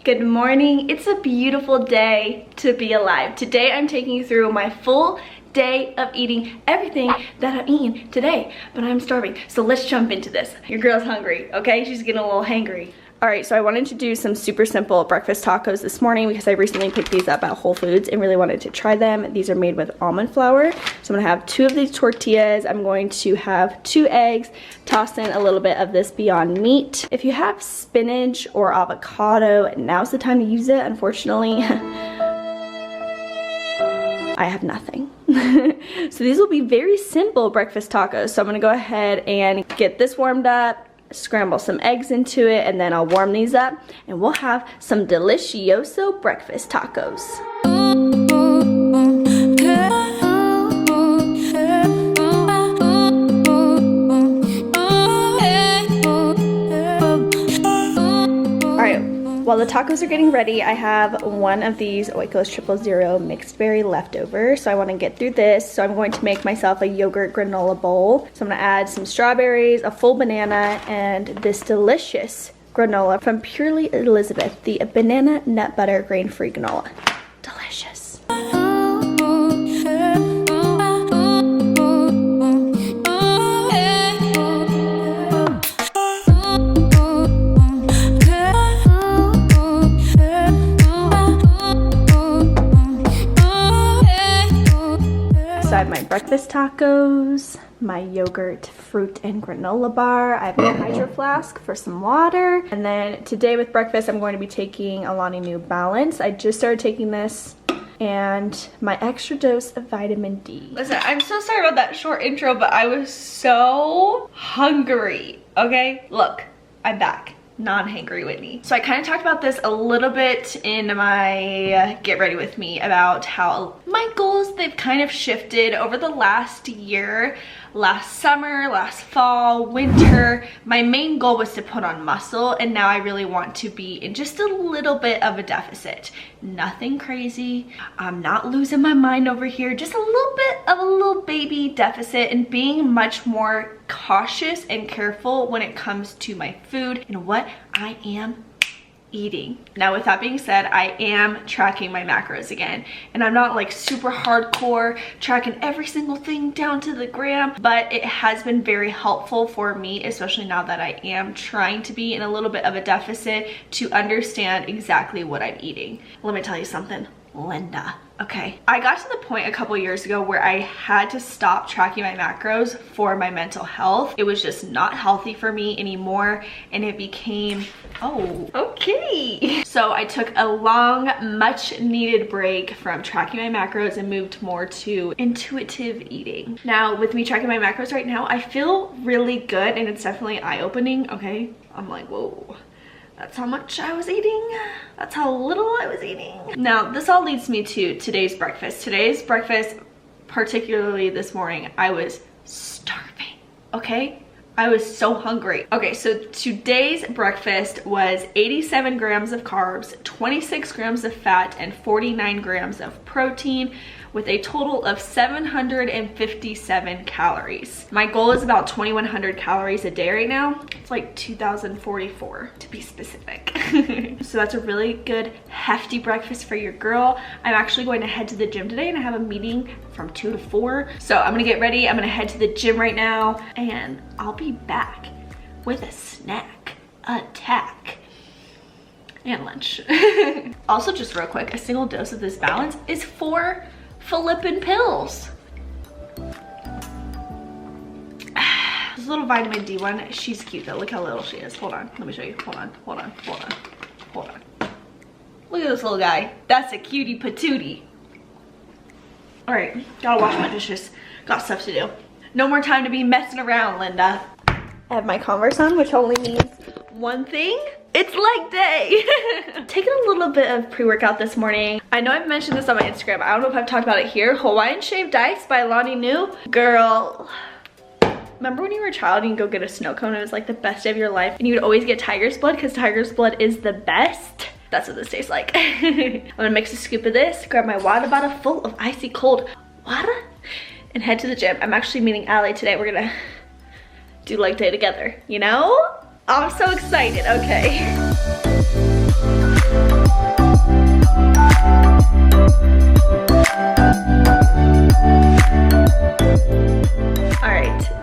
Good morning. It's a beautiful day to be alive. Today I'm taking you through my full day of eating everything that I'm eating today, but I'm starving. So let's jump into this. Your girl's hungry, okay? She's getting a little hangry. All right, so I wanted to do some super simple breakfast tacos this morning because I recently picked these up at Whole Foods and really wanted to try them. These are made with almond flour. So I'm gonna have 2 of these tortillas. I'm going to have 2 eggs, toss in a little bit of this Beyond Meat. If you have spinach or avocado, now's the time to use it. Unfortunately, I have nothing. So these will be very simple breakfast tacos. So I'm gonna go ahead and get this warmed up, scramble some eggs into it, and then I'll warm these up and we'll have some delicioso breakfast tacos. While the tacos are getting ready, I have one of these Oikos 000 mixed berry leftover. So I want to get through this. So I'm going to make myself a yogurt granola bowl. So I'm going to add some strawberries, a full banana, and this delicious granola from Purely Elizabeth, the banana nut butter grain-free granola. Delicious. I have my breakfast tacos, my yogurt, fruit, and granola bar. I have a hydro flask for some water. And then today with breakfast, I'm going to be taking Alani Nu Balance. I just started taking this, and my extra dose of vitamin D. Listen, I'm so sorry about that short intro, but I was so hungry, okay? Look, I'm back. Non-hangry Whitney. So I kind of talked about this a little bit in my Get Ready With Me about how my goals, they've kind of shifted over the last year. Last summer, last fall, winter, my main goal was to put on muscle, and now I really want to be in just a little bit of a deficit. Nothing crazy. I'm not losing my mind over here. Just a little bit of a little baby deficit and being much more cautious and careful when it comes to my food and what I am eating. Now with that being said, I am tracking my macros again, and I'm not like super hardcore tracking every single thing down to the gram, but it has been very helpful for me, especially now that I am trying to be in a little bit of a deficit, to understand exactly what I'm eating. Let me tell you something, Linda. Okay, I got to the point a couple years ago where I had to stop tracking my macros for my mental health. It was just not healthy for me anymore, and it became, oh, okay. So I took a long, much needed break from tracking my macros and moved more to intuitive eating. Now with me tracking my macros right now, I feel really good, and it's definitely eye-opening, okay? I'm like, whoa. That's how much I was eating. That's how little I was eating. Now, this all leads me to today's breakfast. Today's breakfast, particularly this morning, I was starving, okay? I was so hungry. Okay, so today's breakfast was 87 grams of carbs, 26 grams of fat, and 49 grams of protein, with a total of 757 calories. My goal is about 2,100 calories a day right now. It's like 2,044 to be specific. So that's a really good hefty breakfast for your girl. I'm actually going to head to the gym today, and I have a meeting from 2 to 4. So I'm gonna get ready. I'm gonna head to the gym right now, and I'll be back with a snack attack and lunch. Also, just real quick, a single dose of this Balance is 4 Flippin' pills. This little vitamin D one, she's cute though. Look how little she is. Hold on, let me show you. Hold on, hold on, hold on, hold on. Look at this little guy. That's a cutie patootie. All right, gotta wash my dishes. Got stuff to do. No more time to be messing around, Linda. I have my Converse on, which only means one thing. It's leg day. Taking a little bit of pre-workout this morning. I know I've mentioned this on my Instagram. I don't know if I've talked about it here. Hawaiian Shaved Ice by Alani Nu. Girl, remember when you were a child and you go get a snow cone? It was like the best day of your life, and you would always get tiger's blood because tiger's blood is the best. That's what this tastes like. I'm gonna mix a scoop of this, grab my water bottle full of icy cold water, and head to the gym. I'm actually meeting Allie today. We're gonna do leg day together, you know? I'm so excited, okay.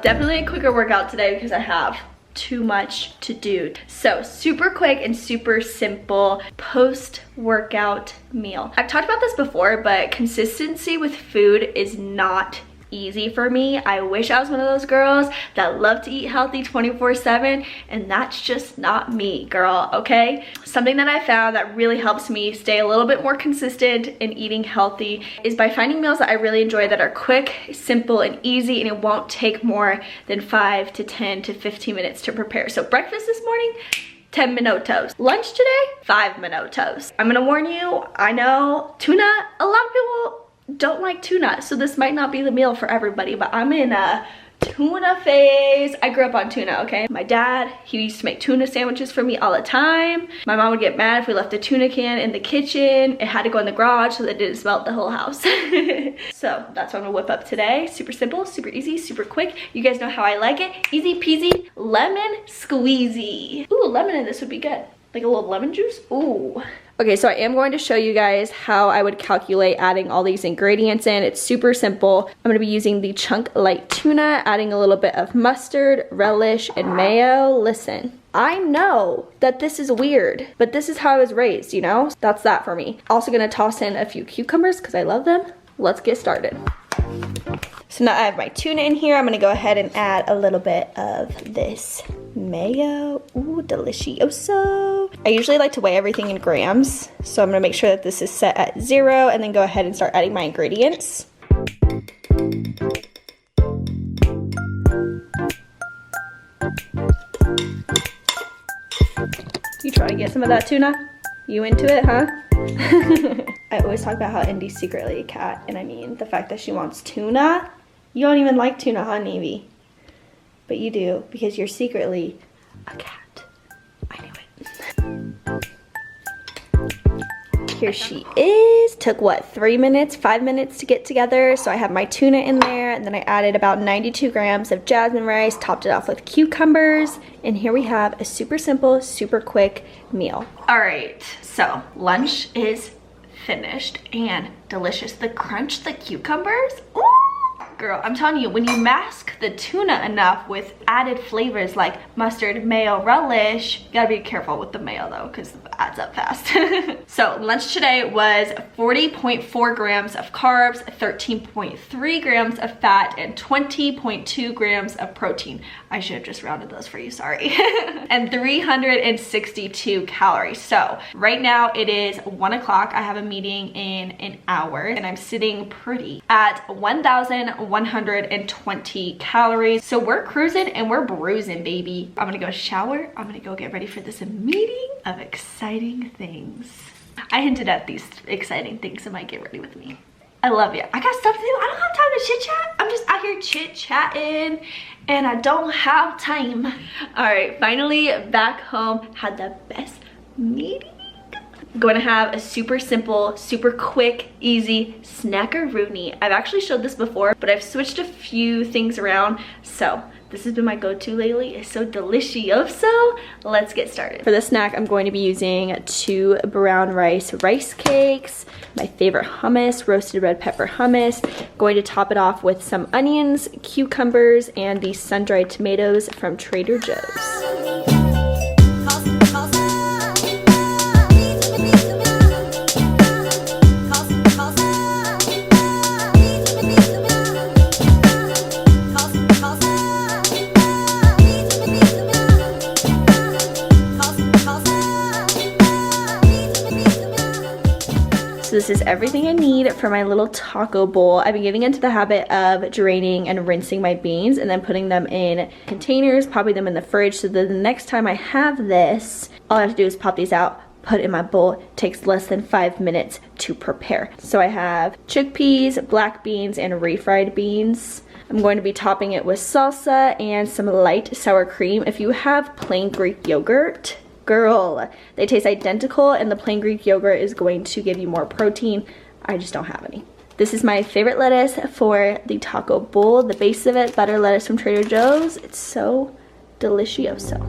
Definitely a quicker workout today because I have too much to do. So super quick and super simple post-workout meal. I've talked about this before, but consistency with food is not easy for me. I wish I was one of those girls that love to eat healthy 24/7, and that's just not me, girl, okay? Something that I found that really helps me stay a little bit more consistent in eating healthy is by finding meals that I really enjoy that are quick, simple, and easy, and it won't take more than 5 to 10 to 15 minutes to prepare. So breakfast this morning, 10 minutos. Lunch today, 5 minutos. I'm gonna warn you, I know tuna, a lot of people don't like tuna, so this might not be the meal for everybody, but I'm in a tuna phase. I grew up on tuna, okay? My dad, he used to make tuna sandwiches for me all the time. My mom would get mad if we left a tuna can in the kitchen. It had to go in the garage so that it didn't smell the whole house. So that's what I'm gonna whip up today. Super simple, super easy, super quick. You guys know how I like it. Easy peasy, lemon squeezy. Ooh, lemon in this would be good. Like a little lemon juice, ooh. Okay, so I am going to show you guys how I would calculate adding all these ingredients in. It's super simple. I'm gonna be using the Chunk Light Tuna, adding a little bit of mustard, relish, and mayo. Listen, I know that this is weird, but this is how I was raised, you know? That's that for me. Also gonna toss in a few cucumbers because I love them. Let's get started. So now I have my tuna in here. I'm gonna go ahead and add a little bit of this mayo. Ooh, delicioso. I usually like to weigh everything in grams, so I'm gonna make sure that this is set at 0 and then go ahead and start adding my ingredients. You try to get some of that tuna? You into it, huh? I always talk about how Indy's secretly a cat, and I mean the fact that she wants tuna. You don't even like tuna, huh, Navy? But you do, because you're secretly a cat. I knew it. Here she is. Took what, 3 minutes, 5 minutes to get together. So I have my tuna in there, and then I added about 92 grams of jasmine rice, topped it off with cucumbers, and here we have a super simple, super quick meal. All right, so lunch is finished and delicious. The crunch, the cucumbers, ooh! Girl, I'm telling you, when you mask the tuna enough with added flavors like mustard, mayo, relish, you gotta be careful with the mayo though, because it adds up fast. So lunch today was 40.4 grams of carbs, 13.3 grams of fat, and 20.2 grams of protein. I should have just rounded those for you, sorry. And 362 calories. So right now it is 1 o'clock. I have a meeting in an hour and I'm sitting pretty at 1,120 calories. So we're cruising and we're bruising, baby. I'm gonna go shower. I'm gonna go get ready for this meeting of exciting things. I hinted at these exciting things that might get ready with me. I love you. I got stuff to do. I don't have time to chit chat. I'm just out here chit chatting and I don't have time. All right, finally back home. Had the best meeting. I'm going to have a super simple, super quick, easy snackaroonie. I've actually showed this before, but I've switched a few things around. So this has been my go-to lately. It's so delicioso. Let's get started. For the snack, I'm going to be using 2 brown rice cakes, my favorite hummus, roasted red pepper hummus. Going to top it off with some onions, cucumbers, and these sun-dried tomatoes from Trader Joe's. So this is everything I need for my little taco bowl. I've been getting into the habit of draining and rinsing my beans and then putting them in containers, popping them in the fridge, so that the next time I have this, all I have to do is pop these out, put it in my bowl. It takes less than 5 minutes to prepare. So I have chickpeas, black beans, and refried beans. I'm going to be topping it with salsa and some light sour cream. If you have plain Greek yogurt, girl, they taste identical, and the plain Greek yogurt is going to give you more protein. I just don't have any. This is my favorite lettuce for the taco bowl. The base of it, butter lettuce from Trader Joe's. It's so delicioso.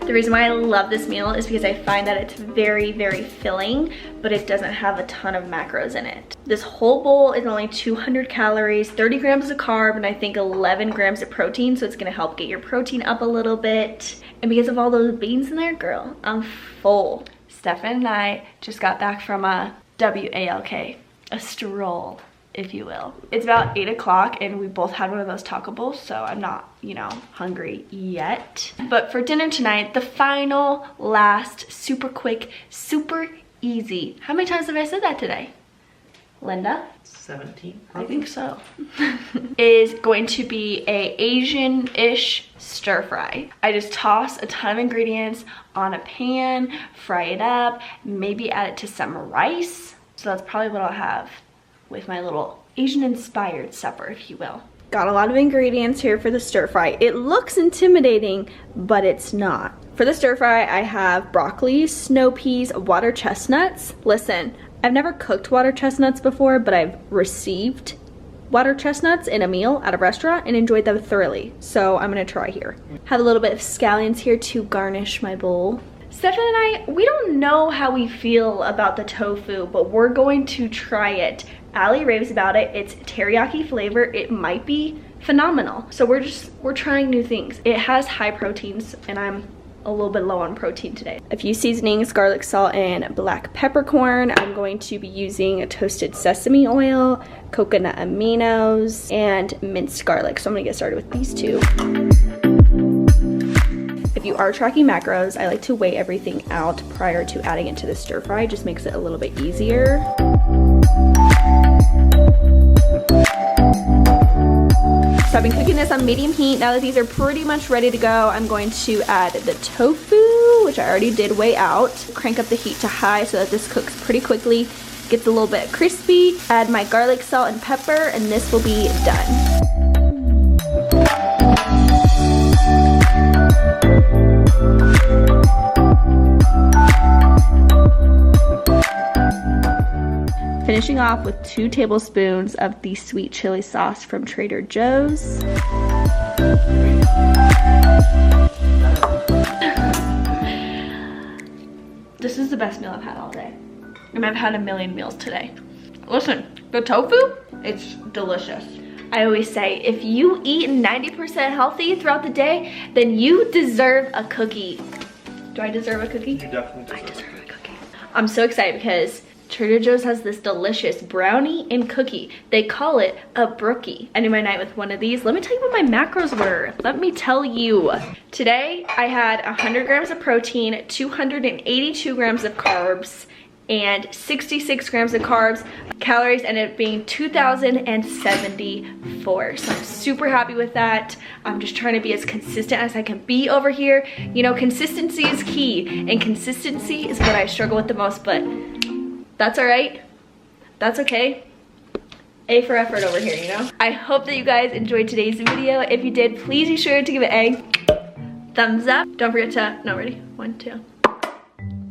The reason why I love this meal is because I find that it's very, very filling, but it doesn't have a ton of macros in it. This whole bowl is only 200 calories, 30 grams of carb, and I think 11 grams of protein, so it's gonna help get your protein up a little bit. And because of all those beans in there, girl, I'm full. Stefan and I just got back from a WALK, a stroll, if you will. It's about 8 o'clock and we both had one of those taco bowls, so I'm not, you know, hungry yet. But for dinner tonight, the final, last, super quick, super easy. How many times have I said that today? Linda? 17. I think so. Is going to be a Asian-ish stir fry. I just toss a ton of ingredients on a pan, fry it up, maybe add it to some rice. So that's probably what I'll have with my little Asian-inspired supper, if you will. Got a lot of ingredients here for the stir fry. It looks intimidating, but it's not. For the stir fry, I have broccoli, snow peas, water chestnuts. Listen, I've never cooked water chestnuts before, but I've received water chestnuts in a meal at a restaurant and enjoyed them thoroughly. So I'm gonna try here. Have a little bit of scallions here to garnish my bowl. Stefan and I, we don't know how we feel about the tofu, but we're going to try it. Allie raves about it. It's teriyaki flavor. It might be phenomenal. So we're trying new things. It has high proteins and I'm a little bit low on protein today. A few seasonings, garlic salt and black peppercorn. I'm going to be using a toasted sesame oil, coconut aminos, and minced garlic. So I'm gonna get started with these two. If you are tracking macros, I like to weigh everything out prior to adding it to the stir fry. It just makes it a little bit easier. So I've been cooking this on medium heat. Now that these are pretty much ready to go, I'm going to add the tofu, which I already did weigh out. Crank up the heat to high so that this cooks pretty quickly, gets a little bit crispy. Add my garlic, salt, and pepper, and this will be done. Finishing off with 2 tablespoons of the sweet chili sauce from Trader Joe's. This is the best meal I've had all day. And I've had a million meals today. Listen, the tofu, it's delicious. I always say, if you eat 90% healthy throughout the day, then you deserve a cookie. Do I deserve a cookie? You definitely deserve I deserve a cookie. I'm so excited because Trader Joe's has this delicious brownie and cookie. They call it a brookie. I knew my night with one of these. Let me tell you what my macros were. Let me tell you. Today, I had 100 grams of protein, 282 grams of carbs, and 66 grams of carbs. Calories ended up being 2,074. So I'm super happy with that. I'm just trying to be as consistent as I can be over here. You know, consistency is key, and consistency is what I struggle with the most, but that's all right. That's okay. A for effort over here, you know? I hope that you guys enjoyed today's video. If you did, please be sure to give it a thumbs up. Don't forget to, no, ready? 1, 2.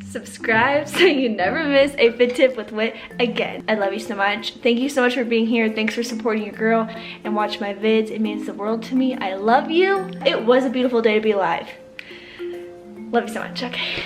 Subscribe so you never miss a fit tip with Wit again. I love you so much. Thank you so much for being here. Thanks for supporting your girl and watching my vids. It means the world to me. I love you. It was a beautiful day to be alive. Love you so much. Okay.